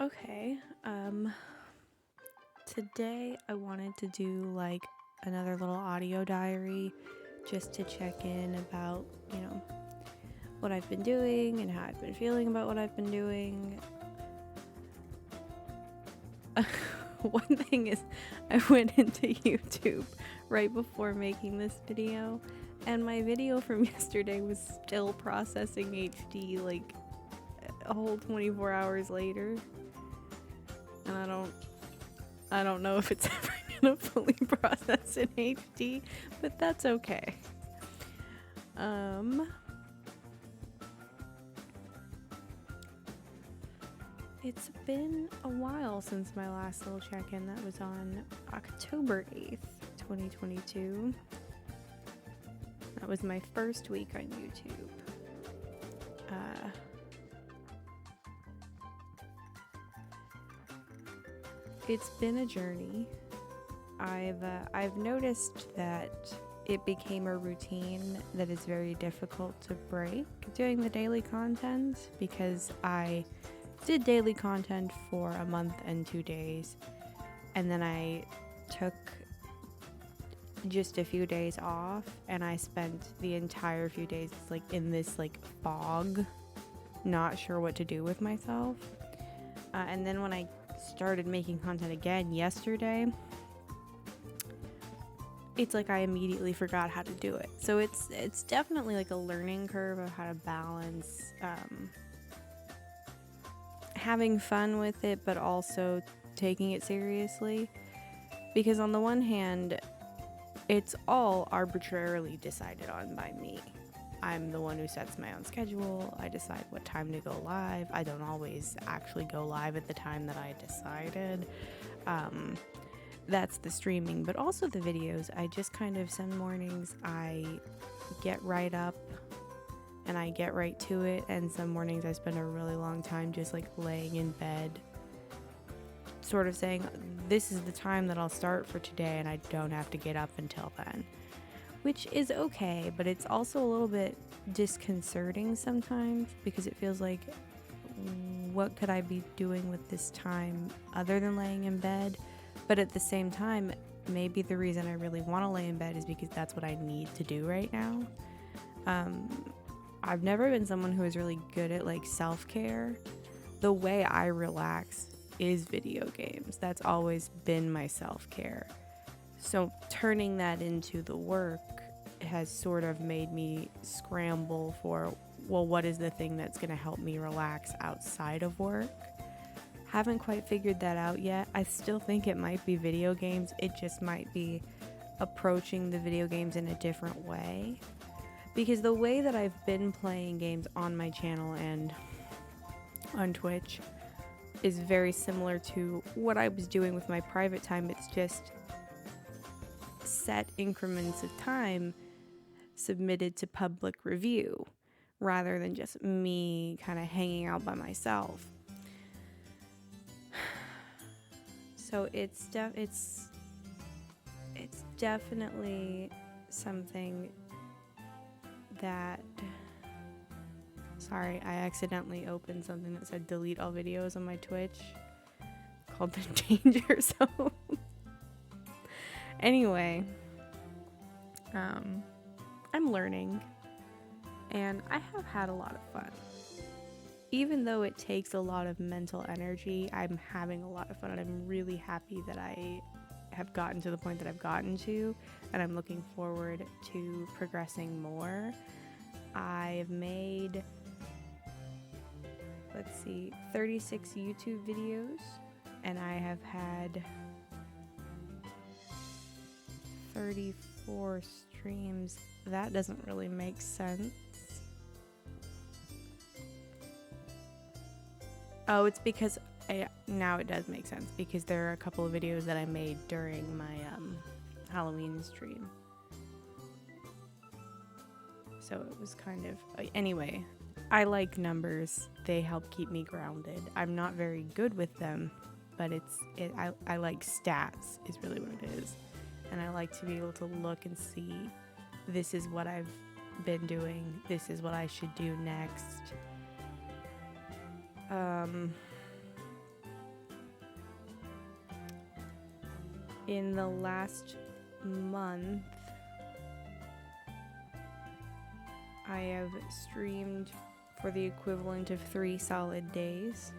Okay, today I wanted to do like another little audio diary just to check in about, what I've been doing and how I've been feeling about what I've been doing. One thing is, I went into YouTube right before making this video, and my video from yesterday was still processing HD like a whole 24 hours later. And I don't know if it's ever gonna fully process in HD, but that's okay. It's been a while since my last little check-in. That was on October 8th, 2022. That was my first week on YouTube. It's been a journey. I've noticed that it became a routine that is very difficult to break doing the daily content, because I did daily content for a month and 2 days, and then I took just a few days off, and I spent the entire few days like in this like fog, not sure what to do with myself. And then when I started making content again yesterday, it's like I immediately forgot how to do it. So it's definitely like a learning curve of how to balance having fun with it, but also taking it seriously. Because on the one hand, it's all arbitrarily decided on by me. I'm the one who sets my own schedule. I decide what time to go live. I don't always actually go live at the time that I decided. That's the streaming, but also the videos. I just kind of, some mornings I get right up and I get right to it, and some mornings I spend a really long time just like laying in bed, sort of saying, this is the time that I'll start for today and I don't have to get up until then. Which is okay, but it's also a little bit disconcerting sometimes, because it feels like, what could I be doing with this time other than laying in bed? But at the same time, maybe the reason I really want to lay in bed is because that's what I need to do right now. I've never been someone who is really good at like self-care. The way I relax is video games. That's always been my self-care. So turning that into the work has sort of made me scramble for, well, what is the thing that's going to help me relax outside of work? Haven't quite figured that out yet. I still think it might be video games. It just might be approaching the video games in a different way. Because the way that I've been playing games on my channel and on Twitch is very similar to what I was doing with my private time. It's just set increments of time submitted to public review, rather than just me kind of hanging out by myself. So it's definitely something that, sorry, I accidentally opened something that said delete all videos on my Twitch, called the danger zone. Anyway, I'm learning, and I have had a lot of fun. Even though it takes a lot of mental energy, I'm having a lot of fun, and I'm really happy that I have gotten to the point that I've gotten to, and I'm looking forward to progressing more. I've made, 36 YouTube videos, and I have had 34 streams. That doesn't really make sense. Oh, it's because now it does make sense, because there are a couple of videos that I made during my Halloween stream. So it was kind of, anyway, I like numbers. They help keep me grounded. I'm not very good with them, but I like stats is really what it is. And I like to be able to look and see, this is what I've been doing, this is what I should do next. in the last month, I have streamed for the equivalent of 3 solid days.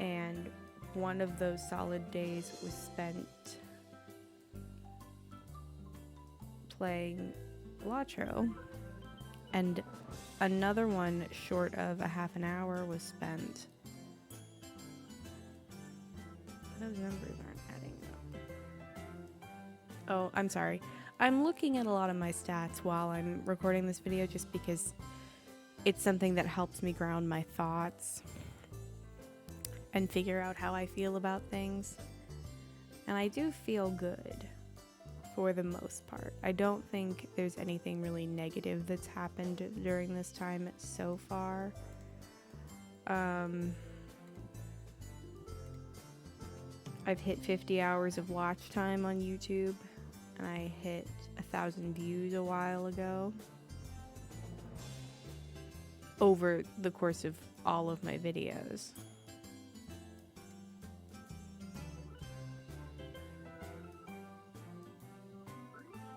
And one of those solid days was spent playing Latro. And another one short of a half an hour was spent. Those numbers aren't adding up. Oh, I'm sorry. I'm looking at a lot of my stats while I'm recording this video just because it's something that helps me ground my thoughts and figure out how I feel about things. And I do feel good for the most part. I don't think there's anything really negative that's happened during this time so far. I've hit 50 hours of watch time on YouTube, and I hit 1,000 views a while ago over the course of all of my videos.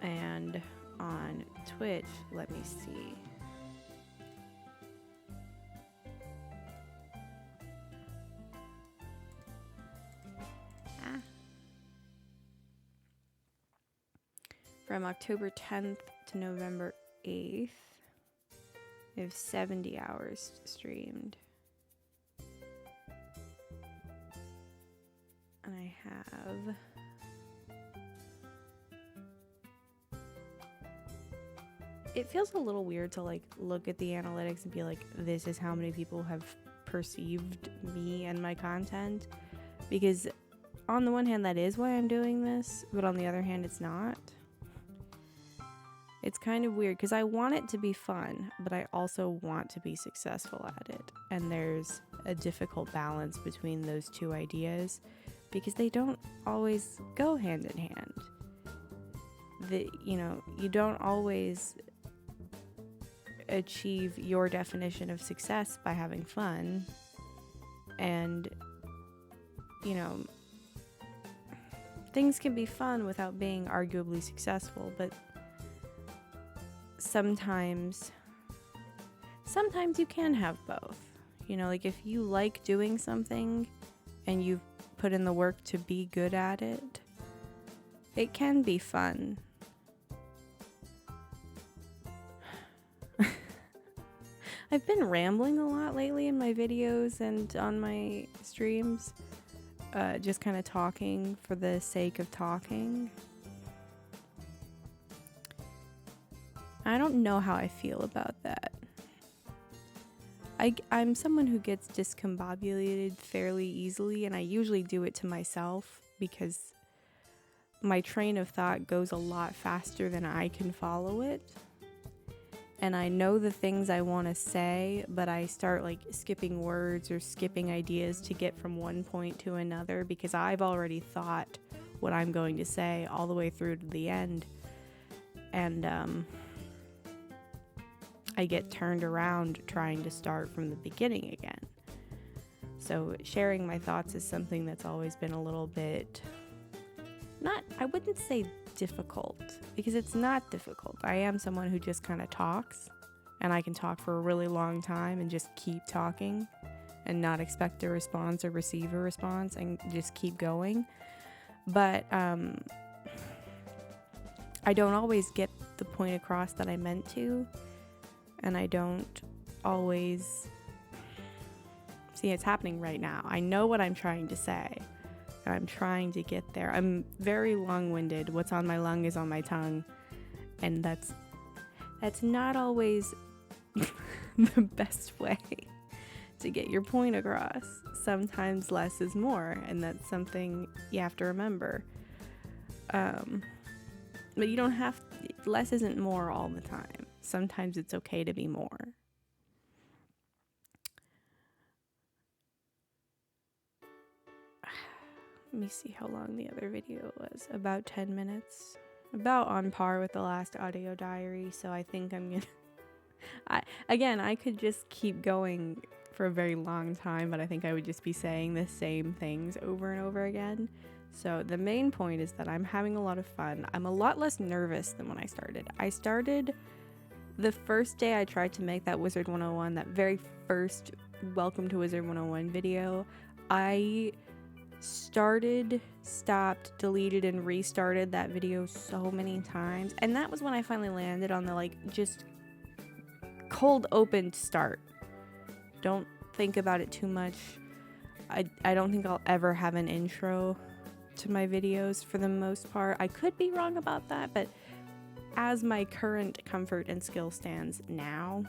And on Twitch, let me see. From October 10th to November 8th, I have 70 hours streamed. And I have it feels a little weird to like look at the analytics and be like, this is how many people have perceived me and my content, because on the one hand that is why I'm doing this, but on the other hand it's not. It's kind of weird because I want it to be fun, but I also want to be successful at it, and there's a difficult balance between those two ideas because they don't always go hand in hand. You don't always achieve your definition of success by having fun, and things can be fun without being arguably successful, but sometimes you can have both. Like if you like doing something and you've put in the work to be good at it, it can be fun. I've been rambling a lot lately in my videos and on my streams, just kind of talking for the sake of talking. I don't know how I feel about that. I'm someone who gets discombobulated fairly easily, and I usually do it to myself because my train of thought goes a lot faster than I can follow it. And I know the things I want to say, but I start like skipping words or skipping ideas to get from one point to another because I've already thought what I'm going to say all the way through to the end. And I get turned around trying to start from the beginning again. So sharing my thoughts is something that's always been a little bit, I wouldn't say difficult, because it's not difficult. I am someone who just kind of talks, and I can talk for a really long time and just keep talking and not expect a response or receive a response and just keep going. But I don't always get the point across that I meant to, and I don't always see it's happening right now. I know what I'm trying to say. I'm trying to get there. I'm very long-winded. What's on my lung is on my tongue. And that's not always the best way to get your point across. Sometimes less is more, and that's something you have to remember. But you don't have less isn't more all the time. Sometimes it's okay to be more. Let me see how long the other video was. About 10 minutes. About on par with the last audio diary, so I think I'm gonna... I could just keep going for a very long time, but I think I would just be saying the same things over and over again. So the main point is that I'm having a lot of fun. I'm a lot less nervous than when I started. The first day I tried to make that Wizard 101, that very first Welcome to Wizard 101 video, I started, stopped, deleted, and restarted that video so many times. And that was when I finally landed on the like just cold open start. Don't think about it too much. I don't think I'll ever have an intro to my videos for the most part. I could be wrong about that, but as my current comfort and skill stands now,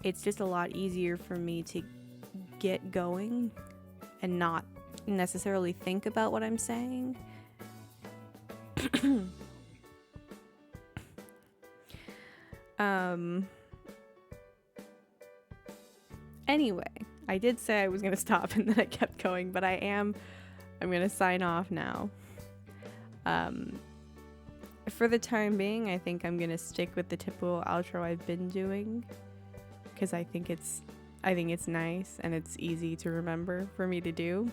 it's just a lot easier for me to get going and not necessarily think about what I'm saying. Anyway, I did say I was gonna stop and then I kept going, but I'm gonna sign off now. For the time being, I think I'm gonna stick with the typical outro I've been doing, because I think it's nice and it's easy to remember for me to do.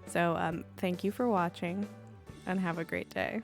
So thank you for watching and have a great day.